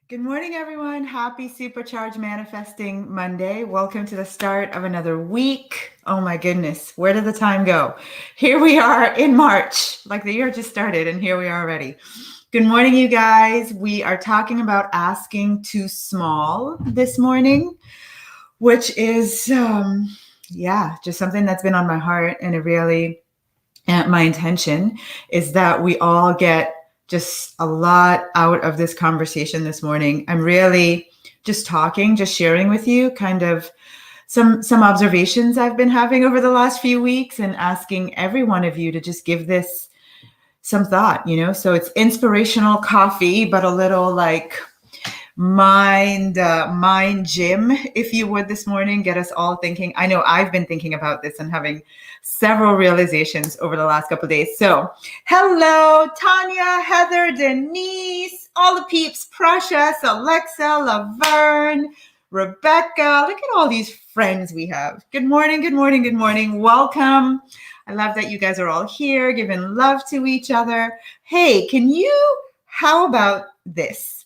Good morning, everyone. Happy Supercharged Manifesting Monday. Welcome to the start of another week. Oh my goodness, where did the time go? Here we are in March, like the year just started, and here we are already. Good morning, you guys. We are talking about asking too small this morning, which is, just something that's been on my heart, and my intention is that we all get just a lot out of this conversation this morning. I'm really just sharing with you kind of some observations I've been having over the last few weeks and asking every one of you to just give this some thought, So it's inspirational coffee, but a little like mind gym, if you would, this morning. Get us all thinking. I know I've been thinking about this and having several realizations over the last couple of days. So hello, Tanya, Heather, Denise, all the peeps, Precious, Alexa, Laverne, Rebecca. Look at all these friends we have. Good morning, good morning, good morning. Welcome. I love that you guys are all here, giving love to each other. Hey, how about this?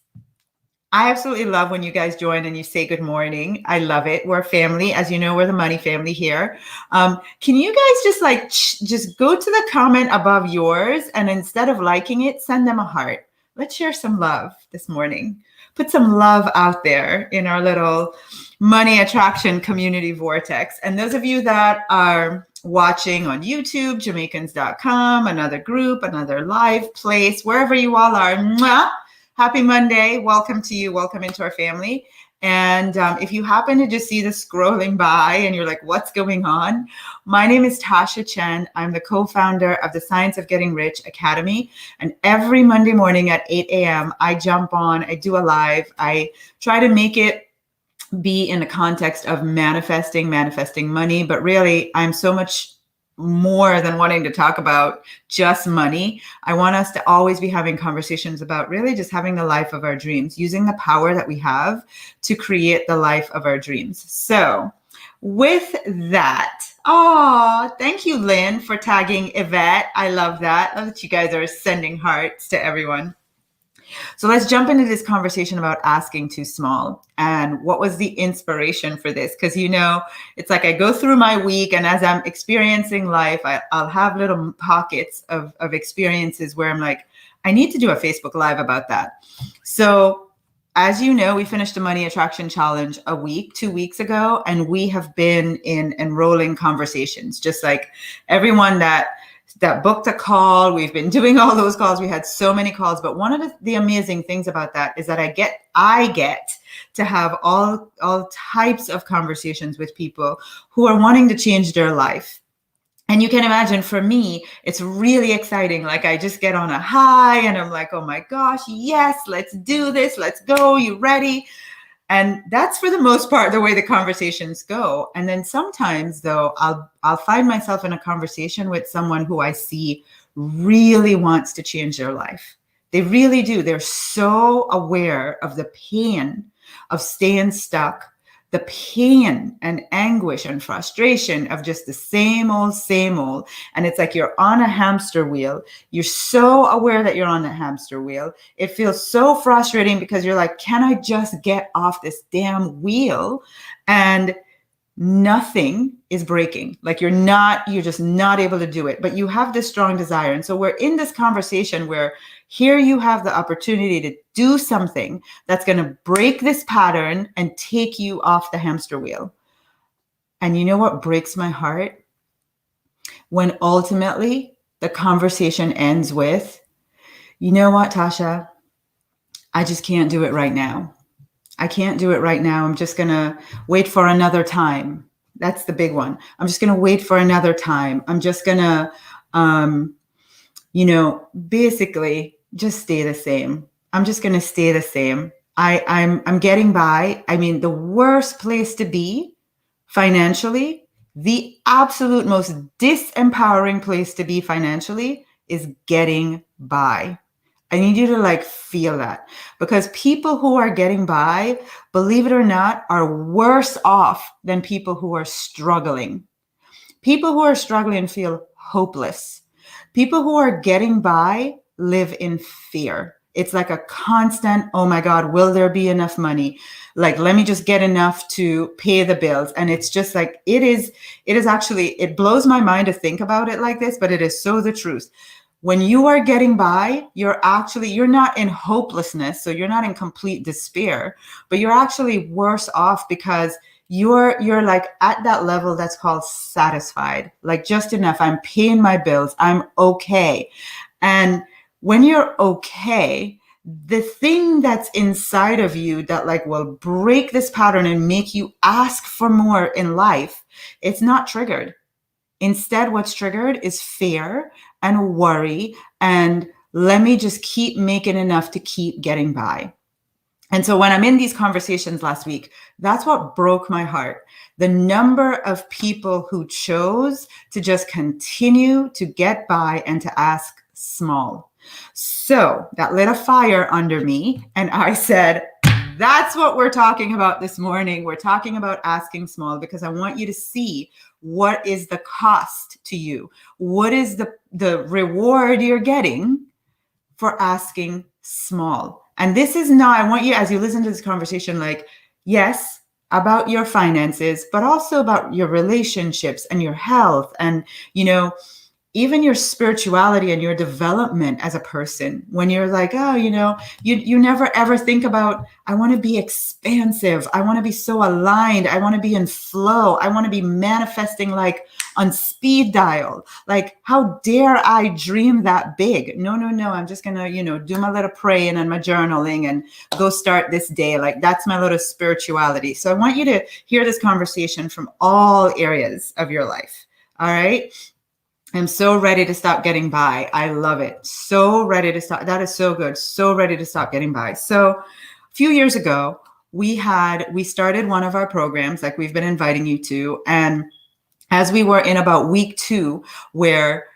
I absolutely love when you guys join and you say good morning. I love it. We're a family. As you know, we're the money family here. Can you guys just go to the comment above yours, and instead of liking it, send them a heart. Let's share some love this morning. Put some love out there in our little money attraction community vortex. And those of you that are watching on YouTube, Jamaicans.com, another group, another live place, wherever you all are, mwah, happy Monday. Welcome to you. Welcome into our family. And if you happen to just see this scrolling by and you're like, what's going on? My name is Tasha Chen. I'm the co-founder of the Science of Getting Rich Academy. And every Monday morning at 8 a.m., I jump on, I do a live. I try to make it be in the context of manifesting money. But really, I'm so much more than wanting to talk about just money. I want us to always be having conversations about really just having the life of our dreams, using the power that we have to create the life of our dreams. So with that, thank you, Lynn, for tagging Yvette. I love that. I love that you guys are sending hearts to everyone. So let's jump into this conversation about asking too small and what was the inspiration for this? Because, it's like I go through my week, and as I'm experiencing life, I'll have little pockets of experiences where I'm like, I need to do a Facebook Live about that. So as you know, we finished a Money Attraction Challenge 2 weeks ago, and we have been in enrolling conversations, just like everyone that booked a call. We've been doing all those calls. We had so many calls, but one of the amazing things about that is that I get to have all types of conversations with people who are wanting to change their life. And you can imagine, for me, it's really exciting. Like, I just get on a high and I'm like, oh my gosh, yes, let's do this. Let's go. You ready? And that's, for the most part, the way the conversations go. And then sometimes, though, I'll find myself in a conversation with someone who I see really wants to change their life. They really do. They're so aware of the pain of staying stuck, the pain and anguish and frustration of just the same old. And it's like you're on a hamster wheel. You're so aware that you're on a hamster wheel. It feels so frustrating because you're like, can I just get off this damn wheel? And nothing is breaking. Like, you're just not able to do it, but you have this strong desire. And so we're in this conversation where here you have the opportunity to do something that's going to break this pattern and take you off the hamster wheel. And you know what breaks my heart? When ultimately the conversation ends with, you know what, Tasha, I just can't do it right now. I can't do it right now. I'm just going to wait for another time. That's the big one. I'm just going to wait for another time. I'm just going to, basically just stay the same. I'm just going to stay the same. I'm getting by. I mean, the worst place to be financially, the absolute most disempowering place to be financially is getting by. I need you to feel that, because people who are getting by, believe it or not, are worse off than people who are struggling. People who are struggling feel hopeless. People who are getting by live in fear. It's like a constant, oh my God, will there be enough money? Like, let me just get enough to pay the bills. And it's just like, it is actually, it blows my mind to think about it like this, but it is so the truth. When you are getting by, you're not in hopelessness. So you're not in complete despair, but you're actually worse off because you're like at that level that's called satisfied, like just enough. I'm paying my bills. I'm okay. And when you're okay, the thing that's inside of you that like will break this pattern and make you ask for more in life, it's not triggered. Instead, what's triggered is fear and worry and let me just keep making enough to keep getting by. And so when I'm in these conversations last week, that's what broke my heart. The number of people who chose to just continue to get by and to ask small. So that lit a fire under me. And I said, that's what we're talking about this morning. We're talking about asking small because I want you to see what is the cost to you. What is the reward you're getting for asking small? And this is not, I want you, as you listen to this conversation, like, yes, about your finances, but also about your relationships and your health and, even your spirituality and your development as a person. When you're like, oh, you never ever think about, I want to be expansive. I want to be so aligned. I want to be in flow. I want to be manifesting like on speed dial. Like, how dare I dream that big? No. I'm just going to, do my little praying and my journaling and go start this day. Like, that's my little spirituality. So I want you to hear this conversation from all areas of your life. All right. I'm so ready to stop getting by. I love it. So ready to stop. That is so good. So ready to stop getting by. So a few years ago, we started one of our programs like we've been inviting you to. And as we were in about week 2, where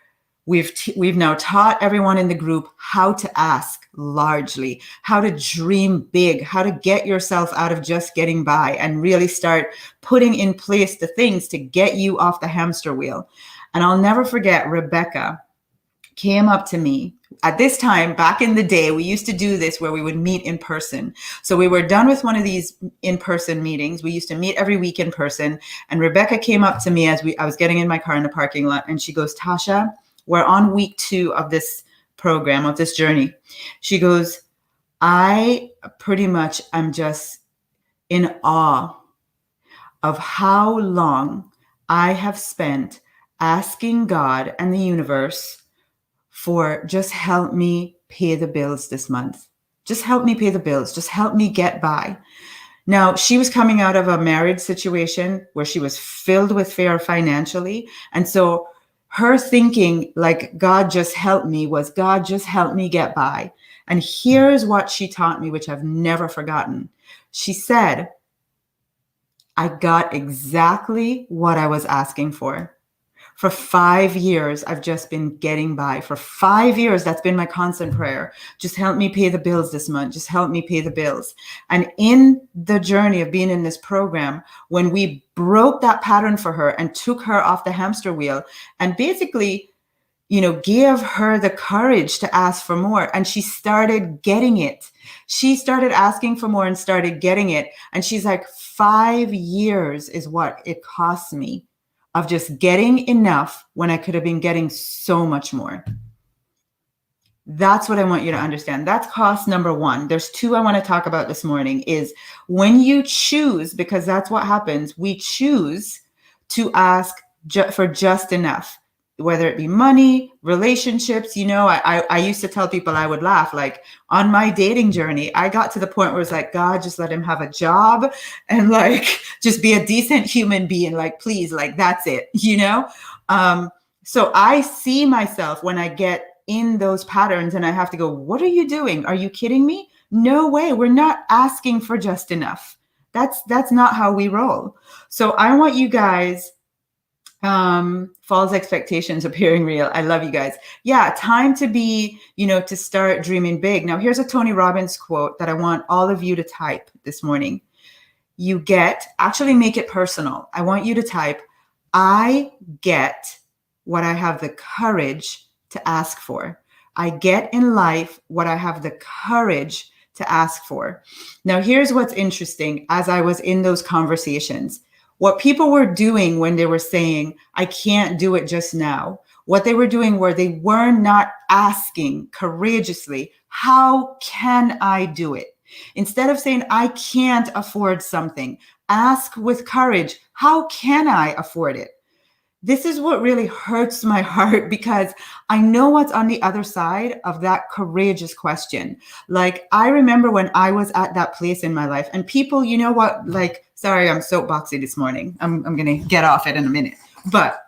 we've now taught everyone in the group how to ask largely, how to dream big, how to get yourself out of just getting by and really start putting in place the things to get you off the hamster wheel. And I'll never forget, Rebecca came up to me. At this time, back in the day, we used to do this where we would meet in person. So we were done with one of these in-person meetings. We used to meet every week in person. And Rebecca came up to me I was getting in my car in the parking lot. And she goes, Tasha, we're on week 2 of this program, of this journey. She goes, I pretty much am just in awe of how long I have spent asking God and the universe for just help me pay the bills this month. Just help me pay the bills. Just help me get by. Now, she was coming out of a marriage situation where she was filled with fear financially. And so her thinking like, God just help me, was God just help me get by. And here's what she taught me, which I've never forgotten. She said, I got exactly what I was asking for. For 5 years, I've just been getting by. For 5 years, that's been my constant prayer. Just help me pay the bills this month. Just help me pay the bills. And in the journey of being in this program, when we broke that pattern for her and took her off the hamster wheel and basically, gave her the courage to ask for more, and she started getting it. She started asking for more and started getting it. And she's like, 5 years is what it cost me of just getting enough when I could have been getting so much more. That's what I want you to understand. That's cost number 1. There's 2 I want to talk about this morning is when you choose, because that's what happens, we choose to ask for just enough, whether it be money, relationships. I used to tell people, I would laugh, like on my dating journey, I got to the point where it's like, God, just let him have a job and like, just be a decent human being. Like, please, like, that's it, So I see myself when I get in those patterns and I have to go, what are you doing? Are you kidding me? No way. We're not asking for just enough. That's not how we roll. So I want you guys, false expectations appearing real. I love you guys. Yeah. Time to be, to start dreaming big. Now here's a Tony Robbins quote that I want all of you to type this morning. Actually make it personal. I want you to type, I get what I have the courage to ask for. I get in life what I have the courage to ask for. Now, here's what's interesting. As I was in those conversations, what people were doing when they were saying, I can't do it just now, what they were doing were they were not asking courageously, how can I do it? Instead of saying, I can't afford something, ask with courage, how can I afford it? This is what really hurts my heart, because I know what's on the other side of that courageous question. Like, I remember when I was at that place in my life, and people, you know what, like, sorry, I'm soapboxy this morning. I'm going to get off it in a minute. But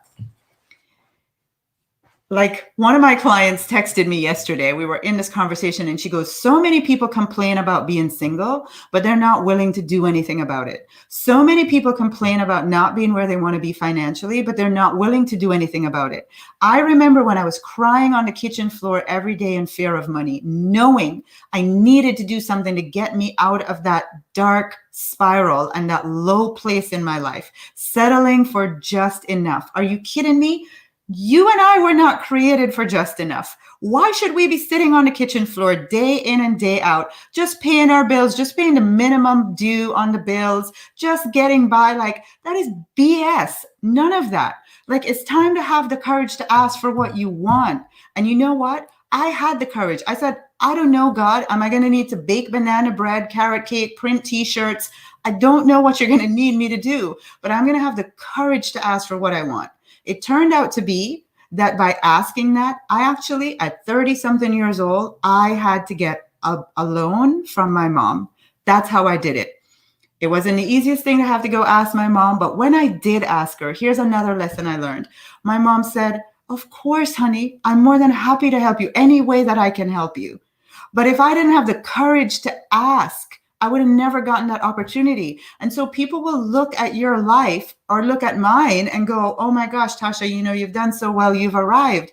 like, one of my clients texted me yesterday. We were in this conversation and she goes, so many people complain about being single, but they're not willing to do anything about it. So many people complain about not being where they want to be financially, but they're not willing to do anything about it. I remember when I was crying on the kitchen floor every day in fear of money, knowing I needed to do something to get me out of that dark spiral and that low place in my life, settling for just enough. Are you kidding me? You and I were not created for just enough. Why should we be sitting on the kitchen floor day in and day out, just paying our bills, just paying the minimum due on the bills, just getting by? Like, that is BS. None of that. Like, it's time to have the courage to ask for what you want. And you know what? I had the courage. I said, I don't know, God, am I going to need to bake banana bread, carrot cake, print t-shirts? I don't know what you're going to need me to do, but I'm going to have the courage to ask for what I want. It turned out to be that by asking that, I actually, at 30 something years old, I had to get a loan from my mom. That's how I did it. It wasn't the easiest thing to have to go ask my mom, but when I did ask her, here's another lesson I learned. My mom said, of course, honey, I'm more than happy to help you any way that I can help you. But if I didn't have the courage to ask, I would have never gotten that opportunity. And so people will look at your life or look at mine and go, oh my gosh, Tasha, you know, you've done so well, you've arrived.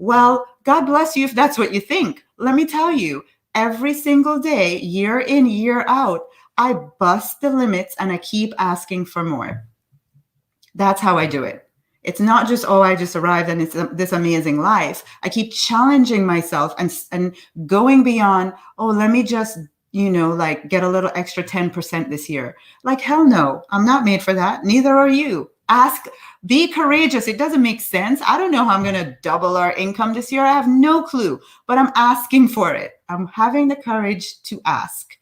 Well, God bless you if that's what you think. Let me tell you, every single day, year in, year out, I bust the limits and I keep asking for more. That's how I do it. It's not just, oh, I just arrived and it's this amazing life. I keep challenging myself and going beyond, oh, let me just, you know, like get a little extra 10% this year. Like, hell no, I'm not made for that. Neither are you. Ask, be courageous. It doesn't make sense. I don't know how I'm going to double our income this year. I have no clue, but I'm asking for it. I'm having the courage to ask.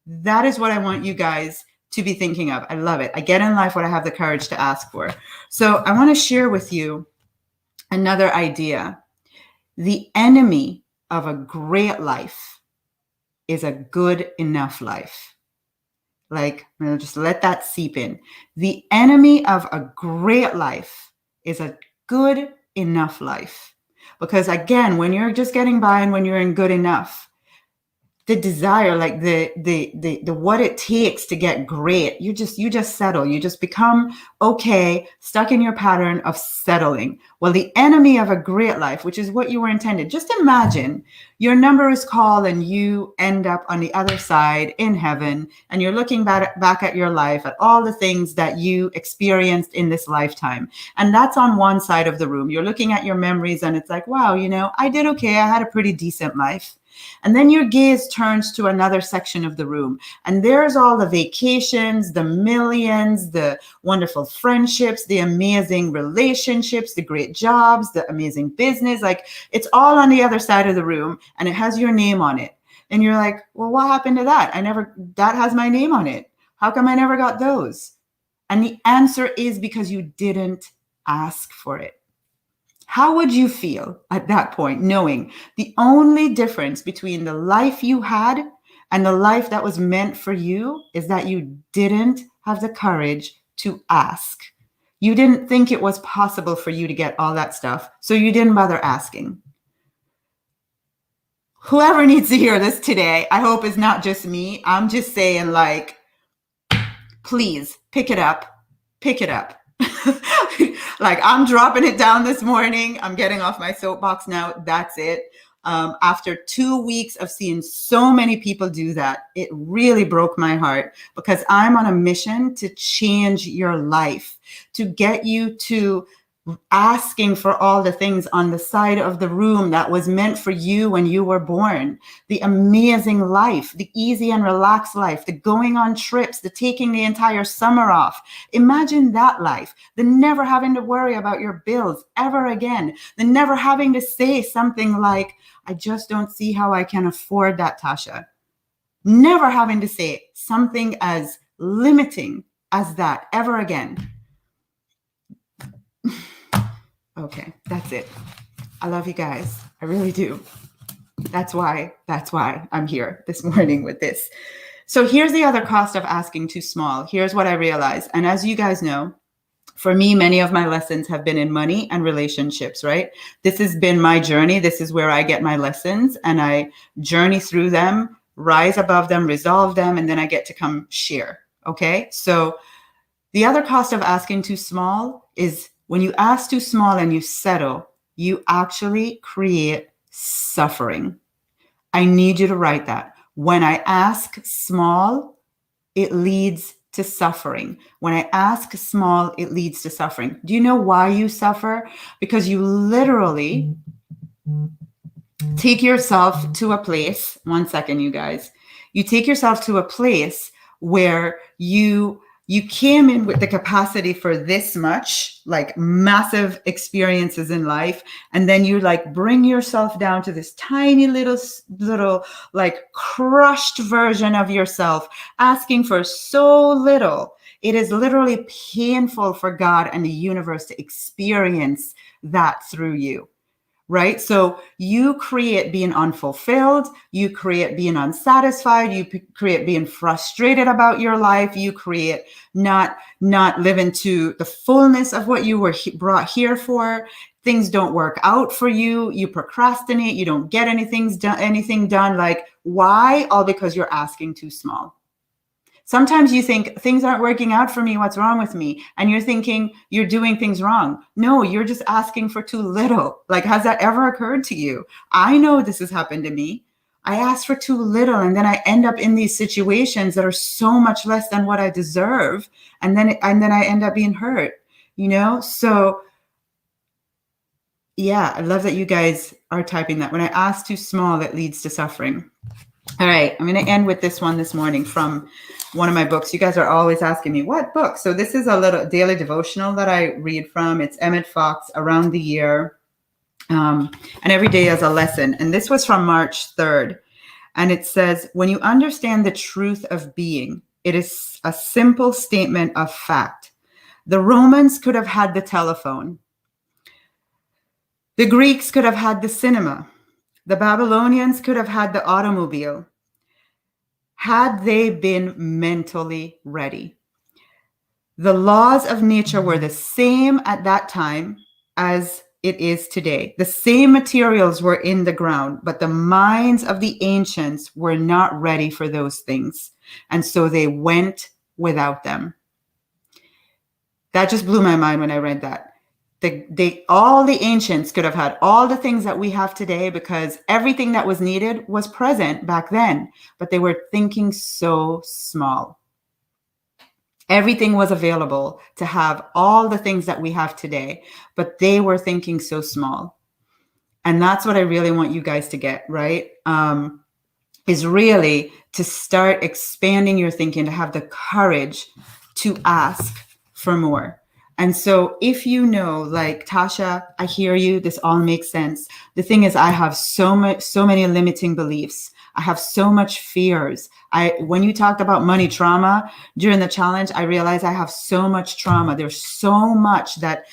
That is what I want you guys to be thinking of. I love it. I get in life what I have the courage to ask for. So I want to share with you another idea. The enemy of a great life is a good enough life. Like, just let that seep in. The enemy of a great life is a good enough life. Because again, when you're just getting by and when you're in good enough, the desire, like the what it takes to get great, you just settle. You just become okay, stuck in your pattern of settling. Well, the enemy of a great life, which is what you were intended. Just imagine your number is called and you end up on the other side in heaven, and you're looking back at your life, at all the things that you experienced in this lifetime. And that's on one side of the room. You're looking at your memories and it's like, wow, you know, I did okay. I had a pretty decent life. And then your gaze turns to another section of the room. And there's all the vacations, the millions, the wonderful friendships, the amazing relationships, the great jobs, the amazing business. Like, it's all on the other side of the room and it has your name on it. And you're like, well, what happened to that? That has my name on it. How come I never got those? And the answer is because you didn't ask for it. How would you feel at that point, knowing the only difference between the life you had and the life that was meant for you is that you didn't have the courage to ask? You didn't think it was possible for you to get all that stuff, so you didn't bother asking. Whoever needs to hear this today, I hope it's not just me. I'm just saying, like, please pick it up. Pick it up. Like, I'm dropping it down this morning. I'm getting off my soapbox now. That's it. After 2 weeks of seeing so many people do that, it really broke my heart, because I'm on a mission to change your life, to get you to asking for all the things on the side of the room that was meant for you when you were born. The amazing life, the easy and relaxed life, the going on trips, the taking the entire summer off. Imagine that life, the never having to worry about your bills ever again, the never having to say something like, I just don't see how I can afford that, Tasha. Never having to say something as limiting as that ever again. Okay, that's it. I love you guys. I really do. That's why I'm here this morning with this. So here's the other cost of asking too small. Here's what I realized. And as you guys know, for me, many of my lessons have been in money and relationships, right? This has been my journey. This is where I get my lessons and I journey through them, rise above them, resolve them, and then I get to come share. Okay. So the other cost of asking too small is when you ask too small and you settle, you actually create suffering. I need you to write that. When I ask small, it leads to suffering. When I ask small, it leads to suffering. Do you know why you suffer? Because you literally take yourself to a place. 1 second, you guys. You take yourself to a place where you came in with the capacity for this much, like massive experiences in life. And then you like bring yourself down to this tiny little like crushed version of yourself, asking for so little. It is literally painful for God and the universe to experience that through you. Right? So you create being unfulfilled, you create being unsatisfied, you create being frustrated about your life, you create not living to the fullness of what you were brought here for. Things don't work out for you, you procrastinate, you don't get anything done. Like, why? All because you're asking too small. Sometimes you think things aren't working out for me. What's wrong with me? And you're thinking you're doing things wrong. No, you're just asking for too little. Like, has that ever occurred to you? I know this has happened to me. I ask for too little, and then I end up in these situations that are so much less than what I deserve. And then I end up being hurt, you know? So yeah, I love that you guys are typing that. When I ask too small, that leads to suffering. All right, I'm going to end with this one this morning from one of my books. You guys are always asking me, what book? So this is a little daily devotional that I read from. It's Emmett Fox, Around the Year. And every day has a lesson. And this was from March 3rd. And it says, when you understand the truth of being, it is a simple statement of fact. The Romans could have had the telephone. The Greeks could have had the cinema. The Babylonians could have had the automobile had they been mentally ready. The laws of nature were the same at that time as it is today. The same materials were in the ground, but the minds of the ancients were not ready for those things. And so they went without them. That just blew my mind when I read that. All the ancients could have had all the things that we have today because everything that was needed was present back then, but they were thinking so small. Everything was available to have all the things that we have today, but they were thinking so small. And that's what I really want you guys to get, right? Is really to start expanding your thinking, to have the courage to ask for more. And so if you know, like, Tasha, I hear you, this all makes sense. The thing is, I have so many limiting beliefs. I have so much fears. When you talked about money trauma during the challenge, I realized I have so much trauma. There's so much that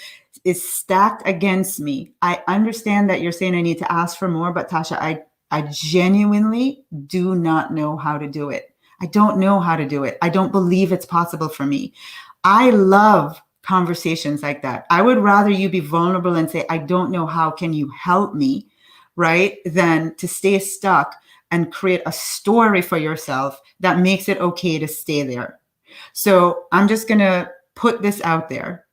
is stacked against me. I understand that you're saying I need to ask for more, but Tasha, I genuinely do not know how to do it. I don't know how to do it. I don't believe it's possible for me. I love conversations like that. I would rather you be vulnerable and say, I don't know, how can you help me, right? Than to stay stuck and create a story for yourself that makes it okay to stay there. So I'm just going to put this out there.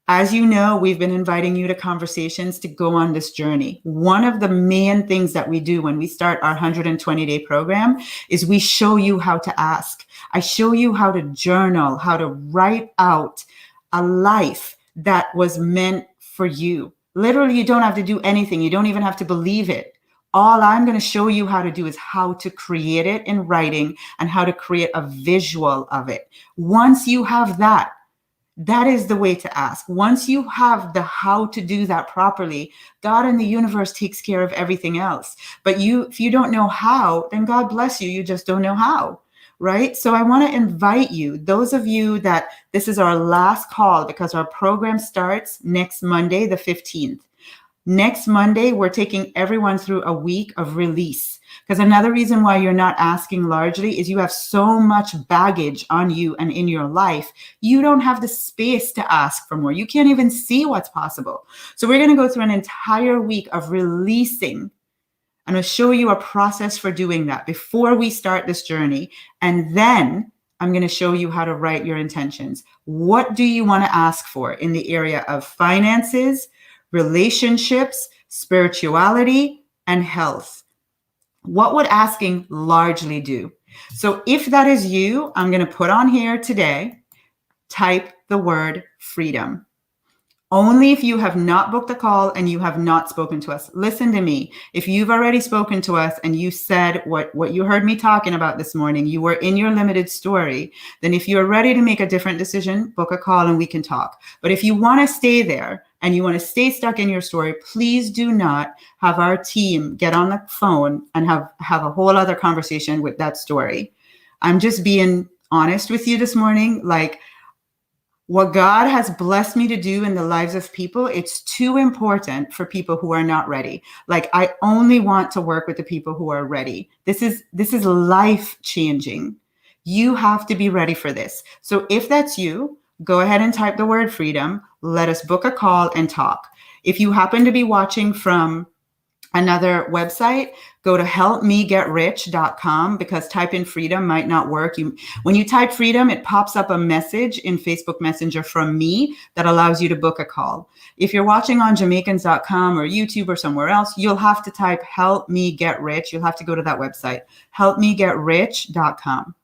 As you know, we've been inviting you to conversations to go on this journey. One of the main things that we do when we start our 120-day program is we show you how to ask. I show you how to journal, how to write out a life that was meant for you. Literally, you don't have to do anything. You don't even have to believe it. All I'm going to show you how to do is how to create it in writing and how to create a visual of it. Once you have that, that is the way to ask. Once you have the how to do that properly, God and the universe takes care of everything else. But if you don't know how, then God bless you. You just don't know how, right? So I want to invite you, those of you that this is our last call because our program starts next Monday, the 15th. Next Monday, we're taking everyone through a week of release. Because another reason why you're not asking largely is you have so much baggage on you and in your life. You don't have the space to ask for more. You can't even see what's possible. So we're going to go through an entire week of releasing. I'm going to show you a process for doing that before we start this journey. And then I'm going to show you how to write your intentions. What do you want to ask for in the area of finances, relationships, spirituality, and health? What would asking largely do? So if that is you, I'm going to put on here today, type the word freedom. Only if you have not booked a call and you have not spoken to us. Listen to me. If you've already spoken to us and you said what you heard me talking about this morning, you were in your limited story, then if you're ready to make a different decision, book a call and we can talk. But if you want to stay there and you want to stay stuck in your story, please do not have our team get on the phone and have a whole other conversation with that story. I'm just being honest with you this morning. Like, what God has blessed me to do in the lives of people, it's too important for people who are not ready. Like, I only want to work with the people who are ready. This is life changing. You have to be ready for this. So if that's you, go ahead and type the word freedom. Let us book a call and talk. If you happen to be watching from another website, go to helpmegetrich.com, because type in freedom might not work. When you type freedom, it pops up a message in Facebook Messenger from me that allows you to book a call. If you're watching on Jamaicans.com or YouTube or somewhere else, you'll have to type help me get rich. You'll have to go to that website, helpmegetrich.com.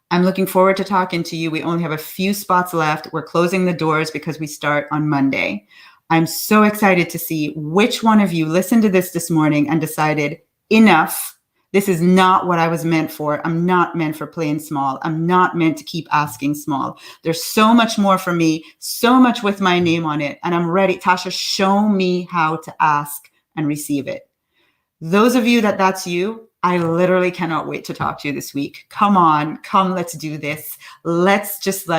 I'm looking forward to talking to you. We only have a few spots left. We're closing the doors because we start on Monday. I'm so excited to see which one of you listened to this morning and decided, enough. This is not what I was meant for. I'm not meant for playing small. I'm not meant to keep asking small. There's so much more for me, so much with my name on it. And I'm ready. Tasha, show me how to ask and receive it. Those of you that's you, I literally cannot wait to talk to you this week. Come on, let's do this. Let's just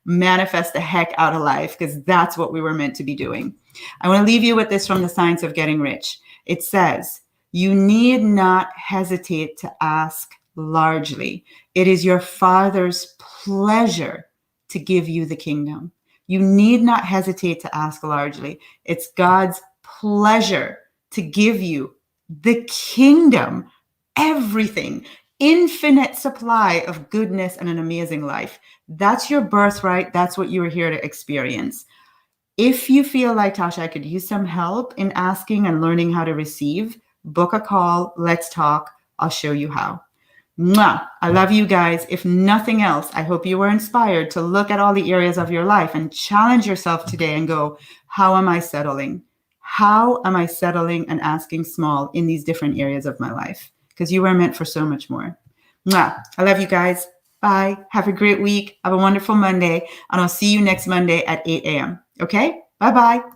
manifest the heck out of life, because that's what we were meant to be doing. I want to leave you with this from the Science of Getting Rich. It says, you need not hesitate to ask largely. It is your Father's pleasure to give you the kingdom. You need not hesitate to ask largely. It's God's pleasure to give you the kingdom, everything, infinite supply of goodness and an amazing life. That's your birthright. That's what you are here to experience. If you feel like, Tasha, I could use some help in asking and learning how to receive, book a call. Let's talk. I'll show you how. Mwah. I love you guys. If nothing else, I hope you were inspired to look at all the areas of your life and challenge yourself today and go, how am I settling? How am I settling and asking small in these different areas of my life? Because you were meant for so much more. Mwah. I love you guys. Bye. Have a great week. Have a wonderful Monday. And I'll see you next Monday at 8 a.m. Okay? Bye-bye.